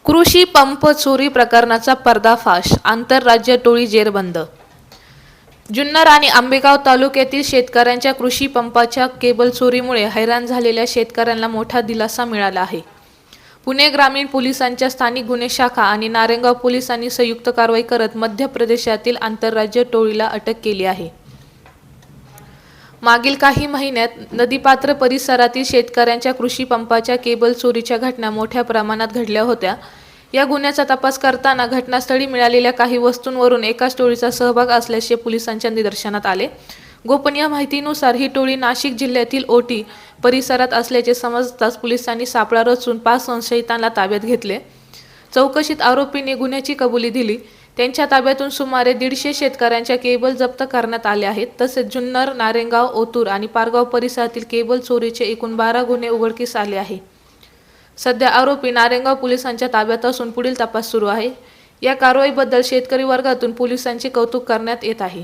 कृषी पंप चोरी प्रकरणाचा पर्दाफाश, आंतरराज्य टोळी जेरबंद. जुन्नर आणि आंबेगाव तालुक्यातील शेतकऱ्यांच्या कृषी पंपाच्या केबल चोरीमुळे हैराण झालेल्या शेतकऱ्यांना मोठा दिलासा मिळाला आहे. पुणे ग्रामीण पोलिसांच्या स्थानिक गुन्हे शाखा आणि नारायणगाव पोलिसांनी संयुक्त कारवाई करत मध्य प्रदेशातील आंतरराज्य टोळीला अटक केली आहे. मागील काही महिन्यात नदीपात्र परिसरातील शेतकऱ्यांच्या कृषी पंपाच्या केबल चोरीच्या घटना मोठ्या प्रमाणात घडल्या होत्या. या गुन्ह्याचा तपास करताना घटनास्थळी मिळालेल्या काही वस्तूंवरून एकाच टोळीचा सहभाग असल्याचे पोलिसांच्या निदर्शनात आले. गोपनीय माहितीनुसार ही टोळी नाशिक जिल्ह्यातील ओटी परिसरात असल्याचे समजताच पोलिसांनी सापळा रचून 5 संशयितांना ताब्यात घेतले. चौकशीत आरोपींनी गुन्ह्याची कबुली दिली. त्यांच्या ताब्यातून सुमारे 150 शेतकऱ्यांच्या केबल जप्त करण्यात आल्या आहेत. तसेच जुन्नर, नारायणगाव, ओतूर आणि पारगाव परिसरातील केबल चोरीचे एकूण 12 गुन्हे उघडकीस आले आहे. सध्या आरोपी नारायणगाव पोलिसांच्या ताब्यात असून पुढील तपास सुरू आहे. या कारवाईबद्दल शेतकरी वर्गातून पोलिसांचे कौतुक करण्यात येत आहे.